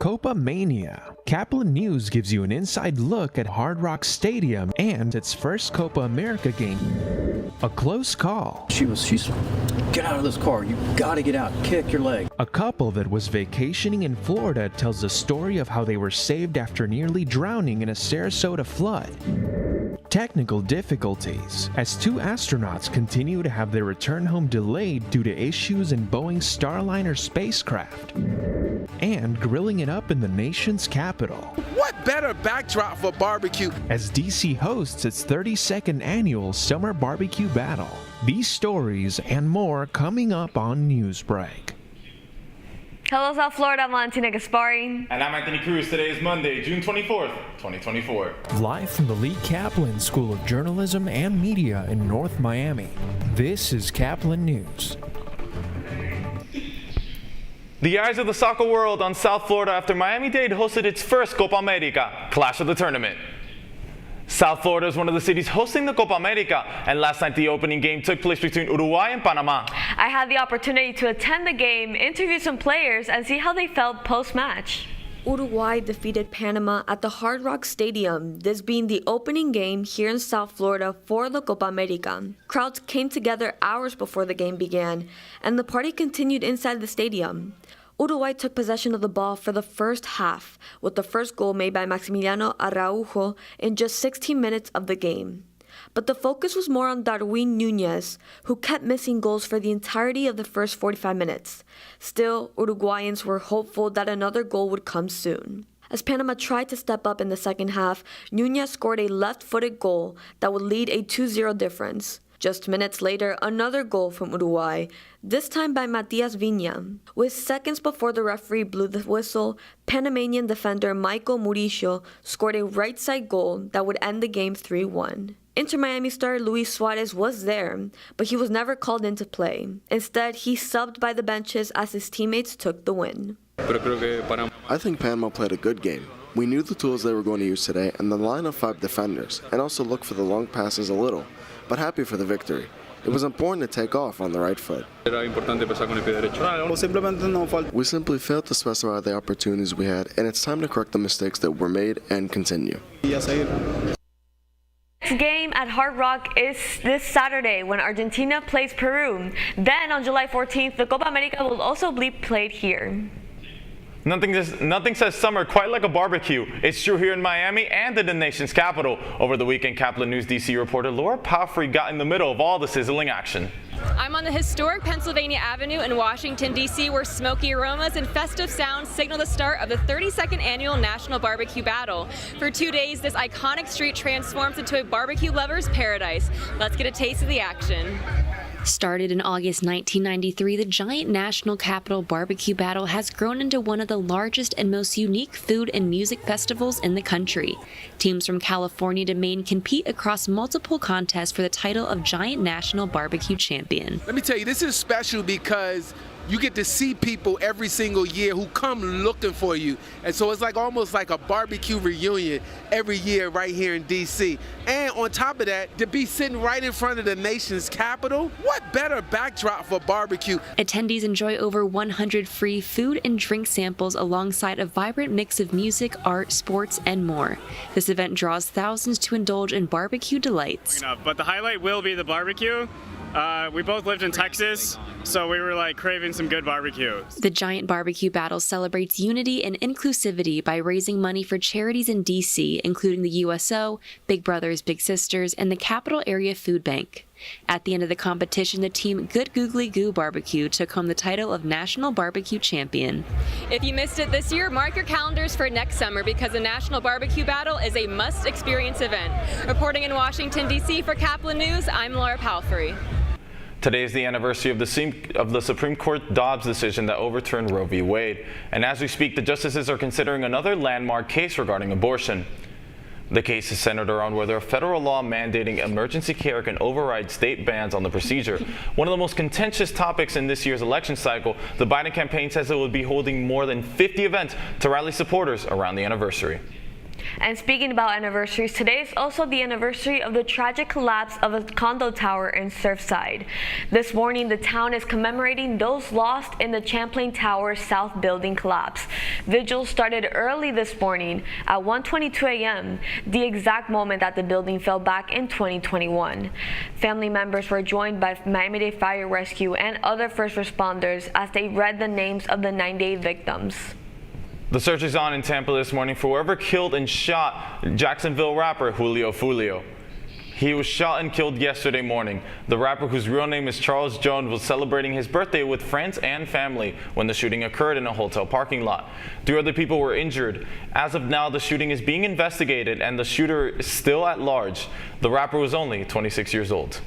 Copa Mania. Caplin News gives you an inside look at Hard Rock Stadium and its first Copa America game. A close call. She's get out of this car. You gotta get out. Kick your leg. A couple that was vacationing in Florida tells the story of how they were saved after nearly drowning in a Sarasota flood. Technical difficulties, as two astronauts continue to have their return home delayed due to issues in Boeing's Starliner spacecraft. And grilling it up in the nation's capital. What better backdrop for barbecue? As DC hosts its 32nd annual Summer Barbecue Battle. These stories and more coming up on Newsbreak. Hello, South Florida. I'm Valentina Gaspari. And I'm Anthony Cruz. Today is Monday, June 24th, 2024. Live from the Lee Caplin School of Journalism and Media in North Miami, this is Caplin News. The eyes of the soccer world on South Florida after Miami-Dade hosted its first Copa America, Clash of the Tournament. South Florida is one of the cities hosting the Copa America, and last night the opening game took place between Uruguay and Panama. I had the opportunity to attend the game, interview some players, and see how they felt post-match. Uruguay defeated Panama at the Hard Rock Stadium, this being the opening game here in South Florida for the Copa America. Crowds came together hours before the game began, and the party continued inside the stadium. Uruguay took possession of the ball for the first half, with the first goal made by Maximiliano Araujo in just 16 minutes of the game. But the focus was more on Darwin Núñez, who kept missing goals for the entirety of the first 45 minutes. Still, Uruguayans were hopeful that another goal would come soon. As Panama tried to step up in the second half, Núñez scored a left-footed goal that would lead a 2-0 difference. Just minutes later, another goal from Uruguay, this time by Matias Viña. With seconds before the referee blew the whistle, Panamanian defender Michael Murillo scored a right-side goal that would end the game 3-1. Inter Miami star Luis Suarez was there, but he was never called into play. Instead, he subbed by the benches as his teammates took the win. I think Panama played a good game. We knew the tools they were going to use today and the line of 5 defenders, and also looked for the long passes a little, but happy for the victory. It was important to take off on the right foot. We simply failed to specify the opportunities we had, and it's time to correct the mistakes that were made and continue. Next game at Hard Rock is this Saturday when Argentina plays Peru. Then on July 14th, the Copa America will also be played here. Nothing says summer quite like a barbecue. It's true here in Miami and in the nation's capital. Over the weekend, Caplin News DC reporter Laura Palfrey got in the middle of all the sizzling action. I'm on the historic Pennsylvania Avenue in Washington, D.C., where smoky aromas and festive sounds signal the start of the 32nd annual National Barbecue Battle. For 2 days, this iconic street transforms into a barbecue lover's paradise. Let's get a taste of the action. Started in August 1993, the giant national capital barbecue battle has grown into one of the largest and most unique food and music festivals in the country. Teams from California to Maine compete across multiple contests for the title of Giant National Barbecue Champion. Let me tell you, this is special because you get to see people every single year who come looking for you. And so it's like almost like a barbecue reunion every year right here in D.C. And on top of that, to be sitting right in front of the nation's capital, what better backdrop for barbecue? Attendees enjoy over 100 free food and drink samples alongside a vibrant mix of music, art, sports, and more. This event draws thousands to indulge in barbecue delights. But the highlight will be the barbecue. We both lived in Texas, so we were like craving some good barbecue. The Giant Barbecue Battle celebrates unity and inclusivity by raising money for charities in D.C., including the USO, Big Brothers Big Sisters, and the Capital Area Food Bank. At the end of the competition, the team Good Googly Goo Barbecue took home the title of National Barbecue Champion. If you missed it this year, mark your calendars for next summer because the National Barbecue Battle is a must-experience event. Reporting in Washington, D.C. for Caplin News, I'm Laura Palfrey. Today is the anniversary of the Supreme Court Dobbs decision that overturned Roe v. Wade. And as we speak, the justices are considering another landmark case regarding abortion. The case is centered around whether a federal law mandating emergency care can override state bans on the procedure. One of the most contentious topics in this year's election cycle, the Biden campaign says it will be holding more than 50 events to rally supporters around the anniversary. And speaking about anniversaries, today is also the anniversary of the tragic collapse of a condo tower in Surfside. This morning, the town is commemorating those lost in the Caplin Tower South building collapse. Vigils started early this morning at 1:22 a.m., the exact moment that the building fell back in 2021. Family members were joined by Miami-Dade Fire Rescue and other first responders as they read the names of the 98 victims. The search is on in Tampa this morning for whoever killed and shot Jacksonville rapper Julio Fulio. He was shot and killed yesterday morning. The rapper, whose real name is Charles Jones, was celebrating his birthday with friends and family when the shooting occurred in a hotel parking lot. 3 other people were injured. As of now, the shooting is being investigated and the shooter is still at large. The rapper was only 26 years old.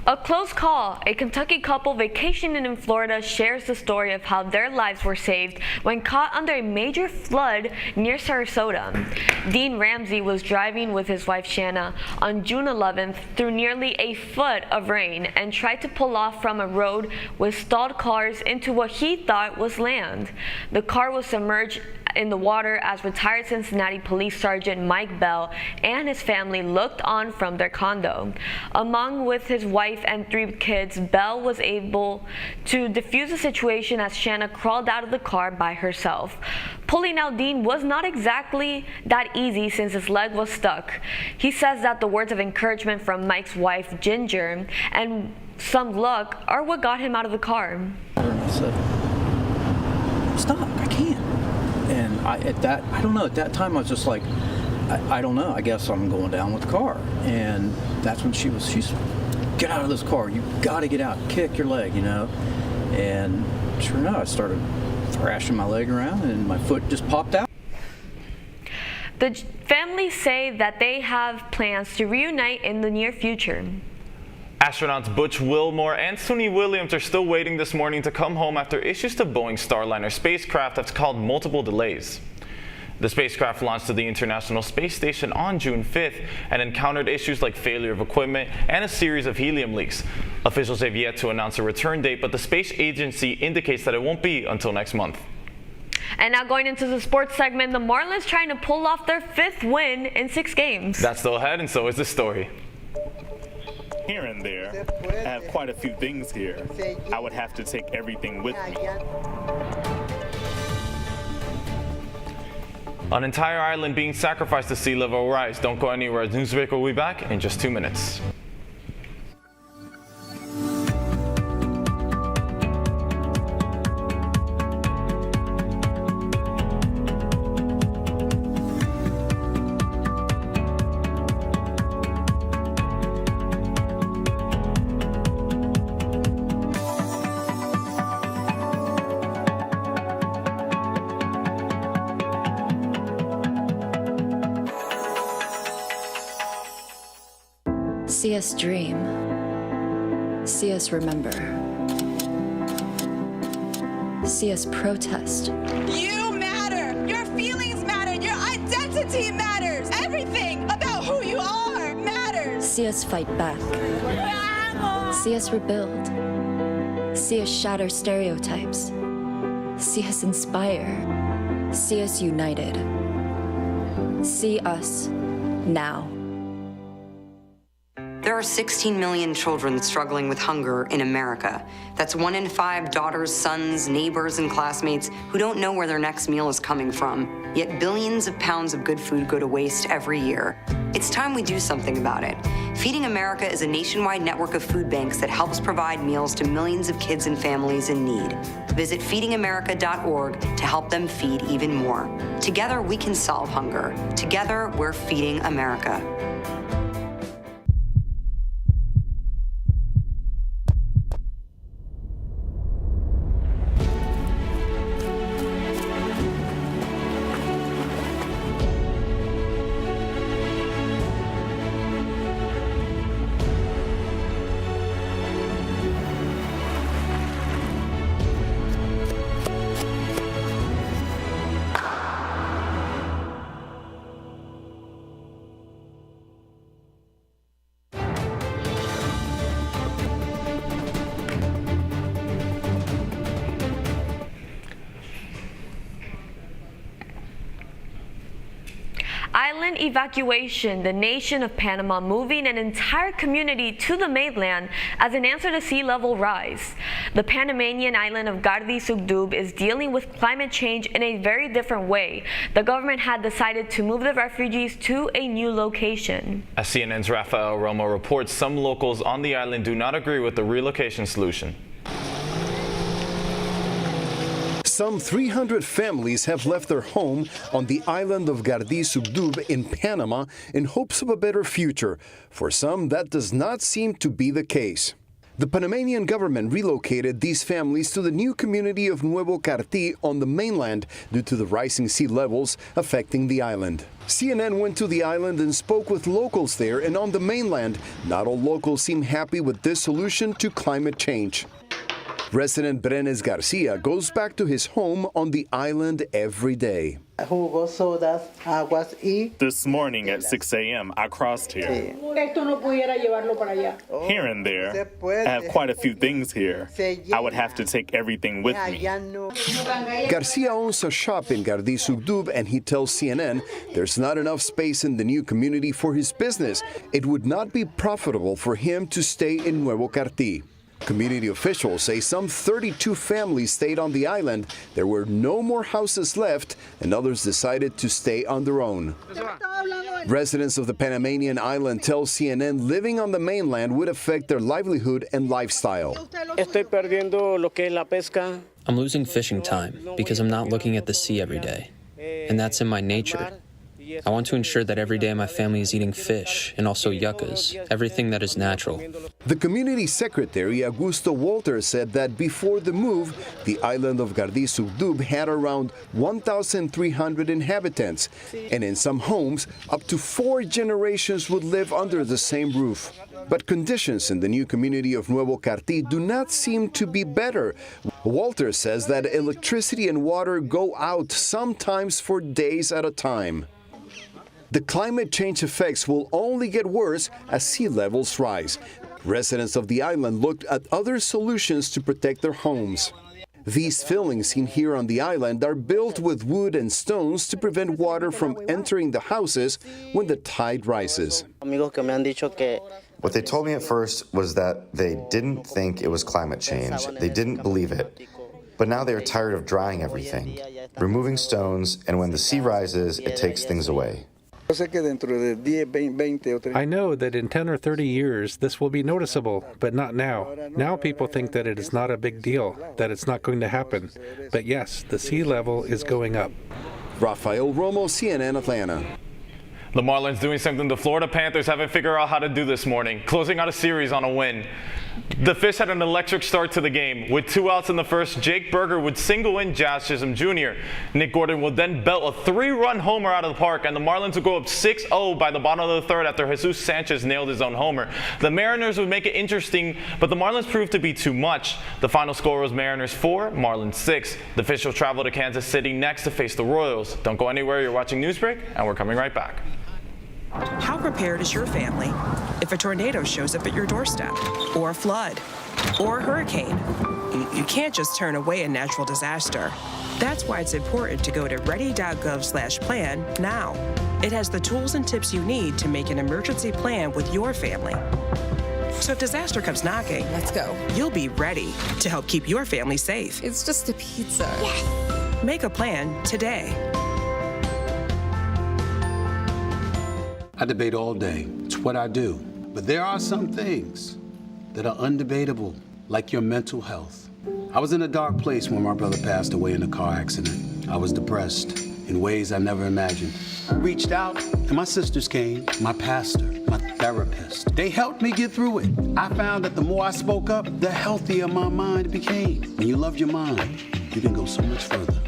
A close call. A Kentucky couple vacationing in Florida shares the story of how their lives were saved when caught under a major flood near Sarasota. Dean Ramsey was driving with his wife Shanna on June 11th through nearly a foot of rain and tried to pull off from a road with stalled cars into what he thought was land. The car was submerged in the water as retired Cincinnati Police Sergeant Mike Bell and his family looked on from their condo. Along with his wife and 3 kids, Bell was able to defuse the situation as Shanna crawled out of the car by herself. Pulling out Dean was not exactly that easy since his leg was stuck. He says that the words of encouragement from Mike's wife, Ginger, and some luck are what got him out of the car. I said, stop, I can't. And I don't know, at that time I was just like, I don't know, I guess I'm going down with the car. And that's when she's, get out of this car, you gotta get out, kick your leg, you know. And sure enough, I started thrashing my leg around and my foot just popped out. The families say that they have plans to reunite in the near future. Astronauts Butch Wilmore and Suni Williams are still waiting this morning to come home after issues to Boeing's Starliner spacecraft that's caused multiple delays. The spacecraft launched to the International Space Station on June 5th and encountered issues like failure of equipment and a series of helium leaks. Officials have yet to announce a return date, but the space agency indicates that it won't be until next month. And now going into the sports segment, the Marlins trying to pull off their 5th win in 6 games. That's still ahead, and so is the story. Here and there, I have quite a few things here. I would have to take everything with me. An entire island being sacrificed to sea level rise. Don't go anywhere. Newsbreak will be back in just 2 minutes. See us dream. See us remember. See us protest. You matter. Your feelings matter. Your identity matters. Everything about who you are matters. See us fight back. See us rebuild. See us shatter stereotypes. See us inspire. See us united. See us now. There are 16 million children struggling with hunger in America. That's 1 in 5 daughters, sons, neighbors, and classmates who don't know where their next meal is coming from. Yet billions of pounds of good food go to waste every year. It's time we do something about it. Feeding America is a nationwide network of food banks that helps provide meals to millions of kids and families in need. Visit feedingamerica.org to help them feed even more. Together, we can solve hunger. Together, we're feeding America. violent evacuation, the nation of Panama moving an entire community to the mainland as an answer to sea level rise. The Panamanian island of Gardi Sugdub is dealing with climate change in a very different way. The government had decided to move the refugees to a new location. As CNN's Rafael Romo reports, some locals on the island do not agree with the relocation solution. Some 300 families have left their home on the island of Gardi Sugdub in Panama in hopes of a better future. For some, that does not seem to be the case. The Panamanian government relocated these families to the new community of Nuevo Carti on the mainland due to the rising sea levels affecting the island. CNN went to the island and spoke with locals there, and on the mainland, not all locals seem happy with this solution to climate change. Resident Brenes Garcia goes back to his home on the island every day. This morning at 6 a.m., I crossed here. Here and there, I have quite a few things here. I would have to take everything with me. Garcia owns a shop in Gardi Sugdub, and he tells CNN there's not enough space in the new community for his business. It would not be profitable for him to stay in Nuevo Carti. Community officials say some 32 families stayed on the island. There were no more houses left, and others decided to stay on their own. Residents of the Panamanian island tell CNN living on the mainland would affect their livelihood and lifestyle. I'm losing fishing time because I'm not looking at the sea every day, and that's in my nature. I want to ensure that every day my family is eating fish and also yuccas, everything that is natural. The community secretary, Augusto Walter, said that before the move, the island of Gardi Sugdub had around 1,300 inhabitants, and in some homes, up to 4 generations would live under the same roof. But conditions in the new community of Nuevo Carti do not seem to be better. Walter says that electricity and water go out sometimes for days at a time. The climate change effects will only get worse as sea levels rise. Residents of the island looked at other solutions to protect their homes. These fillings seen here on the island are built with wood and stones to prevent water from entering the houses when the tide rises. What they told me at first was that they didn't think it was climate change. They didn't believe it. But now they are tired of drying everything, removing stones, and when the sea rises, it takes things away. I know that in 10 or 30 years this will be noticeable, but not now. Now people think that it is not a big deal, that it's not going to happen. But yes, the sea level is going up. Rafael Romo, CNN Atlanta. The Marlins doing something the Florida Panthers haven't figured out how to do this morning, closing out a series on a win. The Fish had an electric start to the game. With 2 outs in the first, Jake Berger would single in Jazz Chisholm Jr. Nick Gordon would then belt a 3-run homer out of the park, and the Marlins would go up 6-0 by the bottom of the third after Jesus Sanchez nailed his own homer. The Mariners would make it interesting, but the Marlins proved to be too much. The final score was Mariners 4, Marlins 6. The Fish will travel to Kansas City next to face the Royals. Don't go anywhere. You're watching Newsbreak, and we're coming right back. How prepared is your family if a tornado shows up at your doorstep, or a flood, or a hurricane? You can't just turn away a natural disaster. That's why it's important to go to ready.gov/plan now. It has the tools and tips you need to make an emergency plan with your family. So if disaster comes knocking, let's go. You'll be ready to help keep your family safe. It's just a pizza. Yes. Make a plan today. I debate all day. It's what I do. But there are some things that are undebatable, like your mental health. I was in a dark place when my brother passed away in a car accident. I was depressed in ways I never imagined. I reached out, and my sisters came, my pastor, my therapist. They helped me get through it. I found that the more I spoke up, the healthier my mind became. When you love your mind, you can go so much further.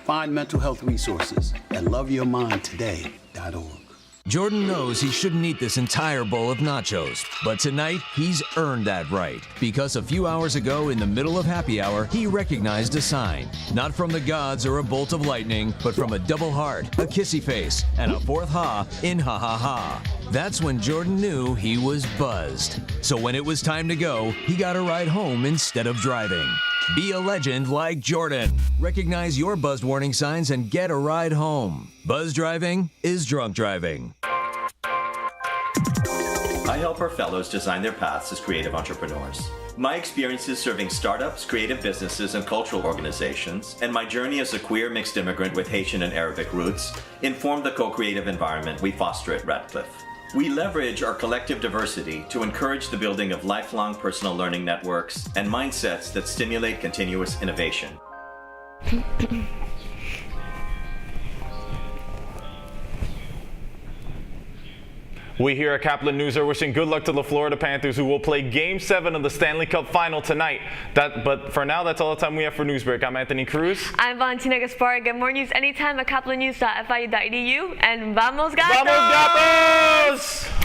Find mental health resources at loveyourmindtoday.org. Jordan knows he shouldn't eat this entire bowl of nachos, but tonight he's earned that right, because a few hours ago in the middle of happy hour, he recognized a sign, not from the gods or a bolt of lightning, but from a double heart, a kissy face, and a fourth ha in ha ha ha. That's when Jordan knew he was buzzed. So when it was time to go, he got a ride home instead of driving. Be a legend like Jordan. Recognize your buzzed warning signs and get a ride home. Buzz driving is drunk driving. I help our fellows design their paths as creative entrepreneurs. My experiences serving startups, creative businesses, and cultural organizations, and my journey as a queer mixed immigrant with Haitian and Arabic roots, inform the co-creative environment we foster at Radcliffe. We leverage our collective diversity to encourage the building of lifelong personal learning networks and mindsets that stimulate continuous innovation. We here at Caplin News are wishing good luck to the Florida Panthers, who will play Game 7 of the Stanley Cup Final tonight. But for now, that's all the time we have for Newsbreak. I'm Anthony Cruz. I'm Valentina Gaspar. Get more news anytime at caplinnews.fiu.edu. And vamos, gatos! ¡Vamos, gatos!